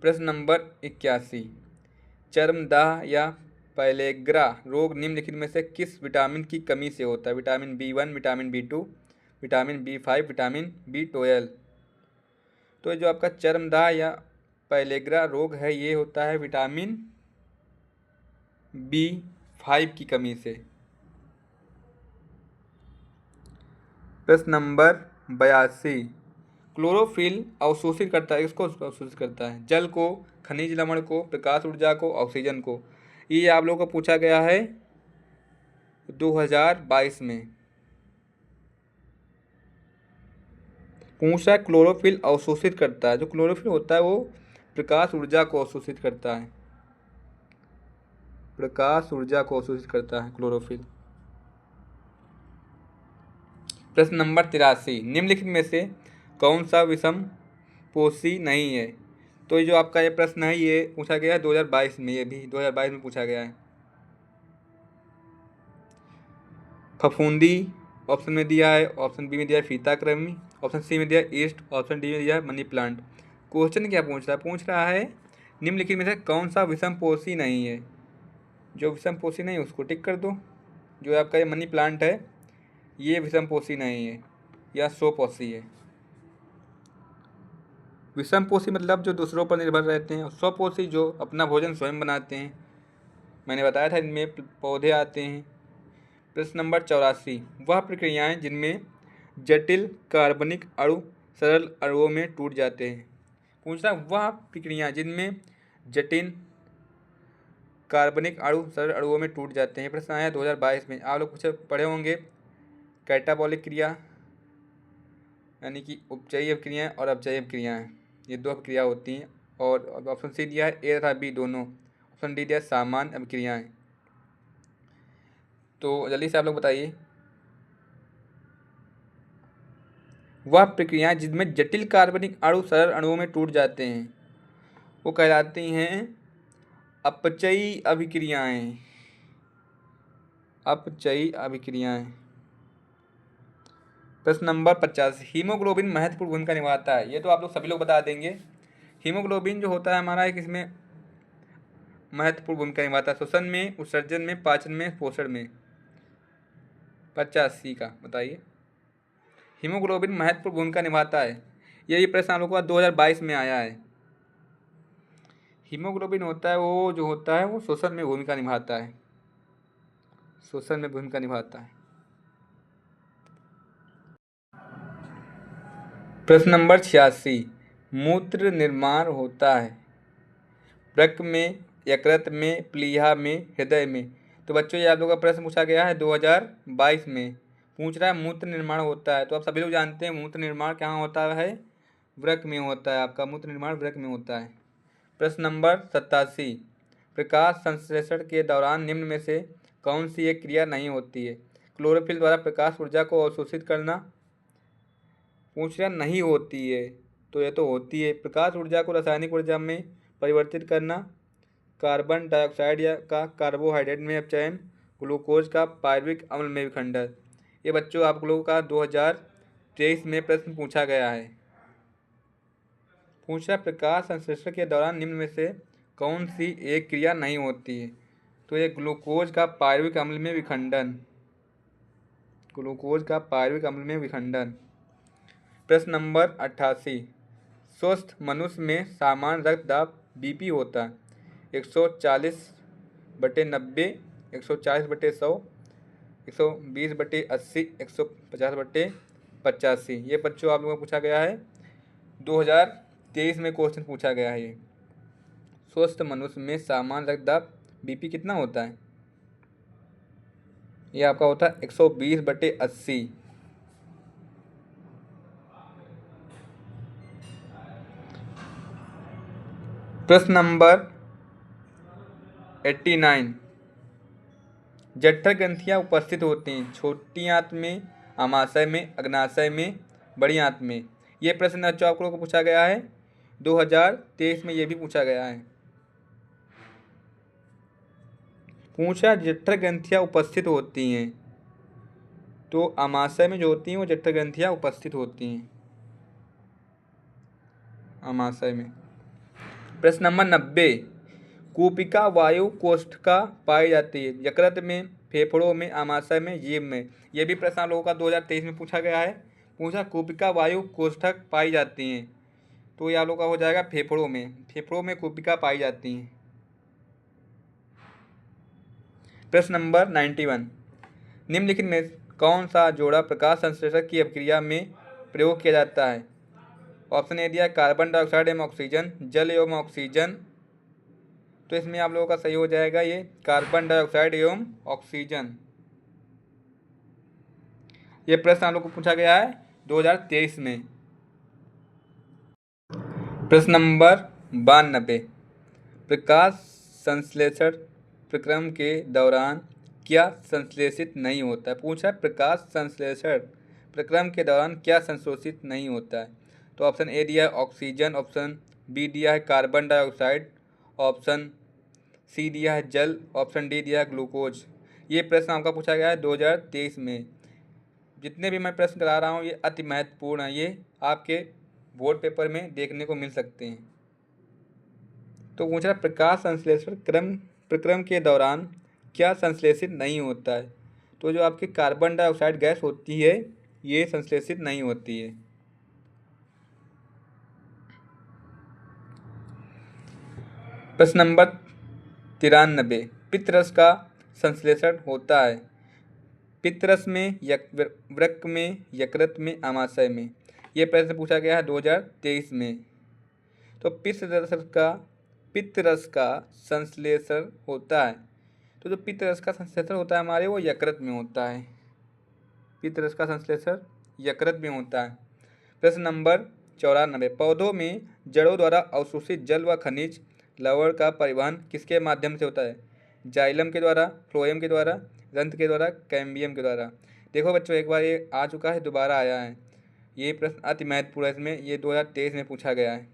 [SPEAKER 1] प्रश्न नंबर 81, चर्मदाह या पैलेग्रा रोग निम्नलिखित में से किस विटामिन की कमी से होता है? Vitamin B1, vitamin B2, vitamin B5, vitamin B12। तो जो आपका चर्मदाह या पैलेग्रा रोग है ये होता है विटामिन B5 की कमी से। प्रश्न नंबर 82, क्लोरोफिल अवशोषित करता है, किसको अवशोषित करता है? जल को, खनिज लवण को, प्रकाश ऊर्जा को, ऑक्सीजन को। ये आप लोगों को पूछा गया है 2022 में। पूछा क्लोरोफिल अवशोषित करता है। जो क्लोरोफिल होता है वो प्रकाश ऊर्जा को अवशोषित करता है। प्रकाश ऊर्जा को अवशोषित करता है क्लोरोफिल। प्रश्न नंबर 83, निम्नलिखित में से कौन सा विषम पोषी नहीं है? तो ये जो आपका ये प्रश्न है ये पूछा गया है 2022 में। ये भी 2022 में पूछा गया है। फफूंदी ऑप्शन में दिया है, ऑप्शन बी में दिया है फीताकृमि, ऑप्शन सी में दिया है ईस्ट, ऑप्शन डी में दिया है मनी प्लांट। क्वेश्चन क्या पूछ रहा है? पूछ रहा है निम्नलिखित में से कौन सा विषम पोषी नहीं है? जो विषम पोषी नहीं है उसको टिक कर दो। जो आपका ये मनी प्लांट है ये विषम पोषी नहीं है या स्वपोषी है। विषम पोषी मतलब जो दूसरों पर निर्भर रहते हैं, स्वपोषी जो अपना भोजन स्वयं बनाते हैं। मैंने बताया था इनमें पौधे आते हैं। प्रश्न नंबर 84, वह प्रक्रियाएं जिनमें जटिल कार्बनिक अणु सरल अणुओं में टूट जाते हैं। पूछ रहा वह प्रक्रियाएं जिनमें जटिल कार्बनिक अणु सरल अणुओं में टूट जाते हैं। प्रश्न आया 2022 में। आप लोग कुछ पढ़े होंगे कैटाबॉलिक क्रिया यानी कि उपचयी अभिक्रियाएं और अपचयी अभिक्रियाएं, ये दो अभिक्रिया होती हैं। और ऑप्शन सी दिया है ए तथा बी दोनों, ऑप्शन डी दिया है सामान्य अभिक्रियाएं। तो जल्दी से आप लोग बताइए, वह प्रक्रियाएं जिनमें जटिल कार्बनिक अणु सरल अणुओं में टूट जाते हैं वो कहलाती हैं अपचयी अभिक्रियाएं। अपचयी अभिक्रियाएं। प्रश्न नंबर 50, हीमोग्लोबिन महत्वपूर्ण भूमिका निभाता है। ये तो आप लोग सभी लोग बता देंगे। हीमोग्लोबिन जो होता है हमारा एक इसमें महत्वपूर्ण भूमिका निभाता है श्वसन में, उत्सर्जन में, पाचन में, पोषण में। 85 का बताइए, हीमोग्लोबिन महत्वपूर्ण भूमिका निभाता है। यही प्रश्न आप लोगों का 2022 में आया है। हीमोग्लोबिन होता है वो जो होता है वो श्वसन में भूमिका निभाता है। श्वसन में भूमिका निभाता है। प्रश्न नंबर 86, मूत्र निर्माण होता है वृक्क में, यकृत में, प्लीहा में, हृदय में। तो बच्चों ये आप लोगों का प्रश्न पूछा गया है 2022 में। पूछ रहा है मूत्र निर्माण होता है। तो आप सभी लोग जानते हैं मूत्र निर्माण कहाँ होता है? वृक्क में होता है। आपका मूत्र निर्माण वृक्क में होता है। प्रश्न नंबर 87, प्रकाश संश्लेषण के दौरान निम्न में से कौन सी एक क्रिया नहीं होती है? क्लोरोफिल द्वारा प्रकाश ऊर्जा को अवशोषित करना। पूछ रहा नहीं होती है, तो ये तो होती है। प्रकाश ऊर्जा को रासायनिक ऊर्जा में परिवर्तित करना, कार्बन डाइऑक्साइड या का कार्बोहाइड्रेट में अपचयन, ग्लूकोज का पायरुविक अम्ल में विखंडन। ये बच्चों आप लोगों का 2023 में प्रश्न पूछा गया है। पूछा प्रकाश संश्लेषण के दौरान निम्न में से कौन सी एक क्रिया नहीं होती है? तो ये ग्लूकोज का पायरुविक अम्ल में विखंडन। ग्लूकोज का पायरुविक अम्ल में विखंडन। प्रश्न नंबर 88, स्वस्थ मनुष्य में सामान्य रक्तदाब बीपी होता है 140/90, 140/100, 120/80, 150/85। ये बच्चों आप लोगों को पूछा गया है 2023 में क्वेश्चन पूछा गया है। ये स्वस्थ मनुष्य में सामान्य रक्तदाब बीपी कितना होता है? ये आपका होता है 120/80। प्रश्न नंबर 89, जठर ग्रंथियां उपस्थित होती हैं छोटी आंत में, आमाशय में, अग्नाशय में, बड़ी आंत में। ये प्रश्न बच्चों आप लोगों को पूछा गया है 2023 में, ये भी पूछा गया है। पूछा जठर ग्रंथियां उपस्थित होती हैं, तो आमाशय में जो होती हैं वो जठर ग्रंथियां उपस्थित होती हैं आमाशय में। प्रश्न नंबर 90, कूपिका वायु कोष्ठिका पाई जाती है यकृत में, फेफड़ों में, आमाशय में, जीभ में। ये भी प्रश्न आप लोगों का 2023 में पूछा गया है। पूछा कूपिका वायु कोष्ठक पाई जाती हैं, तो ये आप लोगों का हो जाएगा फेफड़ों में। फेफड़ों में कूपिका पाई जाती हैं। प्रश्न नंबर 91, निम्नलिखित में कौन सा जोड़ा प्रकाश संश्लेषक की अभिक्रिया में प्रयोग किया जाता है? ऑप्शन ए दिया कार्बन डाइऑक्साइड एवं ऑक्सीजन, जल एवं ऑक्सीजन। तो इसमें आप लोगों का सही हो जाएगा ये कार्बन डाइऑक्साइड एवं ऑक्सीजन। ये प्रश्न आप लोगों को पूछा गया है 2023 में। प्रश्न नंबर 92, प्रकाश संश्लेषण प्रक्रम के दौरान क्या संश्लेषित नहीं होता है? पूछा प्रकाश संश्लेषण प्रक्रम के दौरान क्या संशोधित नहीं होता है? तो ऑप्शन ए दिया है ऑक्सीजन, ऑप्शन बी दिया है कार्बन डाइऑक्साइड, ऑप्शन सी दिया है जल, ऑप्शन डी दिया है ग्लूकोज। ये प्रश्न आपका पूछा गया है 2023 में। जितने भी मैं प्रश्न करा रहा हूँ ये अति महत्वपूर्ण है, ये आपके बोर्ड पेपर में देखने को मिल सकते हैं। तो पूछ रहा प्रकाश संश्लेषण प्रक्रम के दौरान क्या संश्लेषित नहीं होता है? तो जो आपकी कार्बन डाइऑक्साइड गैस होती है ये संश्लेषित नहीं होती है। प्रश्न नंबर 93, पित्तरस का संश्लेषण होता है पित्तरस में, वृक्क में, यकृत में, आमाशय में। ये प्रश्न पूछा गया है 2023 में। तो पित्तरस का संश्लेषण होता है, तो जो पित्तरस का संश्लेषण होता है हमारे वो यकृत में होता है। पित्तरस का संश्लेषण यकृत में होता है। प्रश्न नंबर 94, पौधों में जड़ों द्वारा अवशोषित जल व खनिज लवण का परिवहन किसके माध्यम से होता है? जाइलम के द्वारा, फ्लोएम के द्वारा, रंध्र के द्वारा, कैम्बियम के द्वारा। देखो बच्चों एक बार ये आ चुका है, दोबारा आया है। ये प्रश्न अति महत्वपूर्ण है, इसमें ये 2023 में पूछा गया है।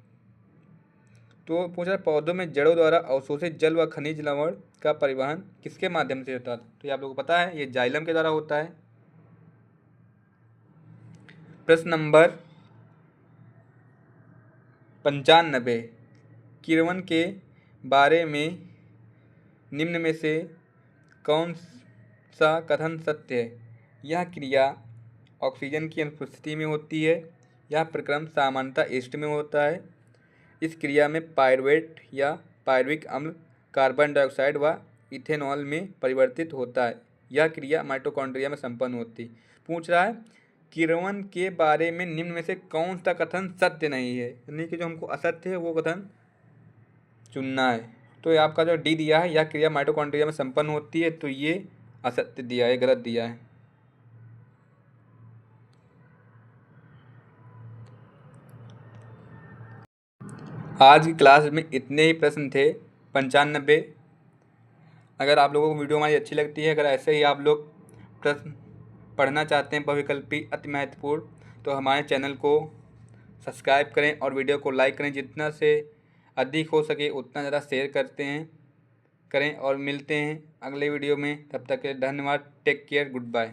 [SPEAKER 1] तो पूछा पौधों में जड़ों द्वारा अवशोषित जल व खनिज लवण का परिवहन किसके माध्यम से होता है? तो ये आप लोगों को पता है ये जाइलम के द्वारा होता है। प्रश्न नंबर 95, किण्वन के बारे में निम्न में से कौन सा कथन सत्य है? यह क्रिया ऑक्सीजन की अनुपस्थिति में होती है। यह प्रक्रम सामान्यतः ईस्ट में होता है। इस क्रिया में पायरुवेट या पायरुविक अम्ल कार्बन डाइऑक्साइड व इथेनॉल में परिवर्तित होता है। यह क्रिया माइटोकॉन्ड्रिया में संपन्न होती। पूछ रहा है किण्वन के बारे में निम्न में से कौन सा कथन सत्य नहीं है, यानी कि जो हमको असत्य है वो कथन चुनना है। तो ये आपका जो डी दिया है यह क्रिया माइटोकॉन्ड्रिया में संपन्न होती है, तो ये असत्य दिया है, गलत दिया है। आज की क्लास में इतने ही प्रश्न थे 95। अगर आप लोगों को वीडियो हमारी अच्छी लगती है, अगर ऐसे ही आप लोग प्रश्न पढ़ना चाहते हैं बहुविकल्पी अति महत्वपूर्ण, तो हमारे चैनल को सब्सक्राइब करें और वीडियो को लाइक करें। जितना से अधिक हो सके उतना ज़्यादा शेयर करें और मिलते हैं अगले वीडियो में। तब तक के धन्यवाद। Take care, good bye.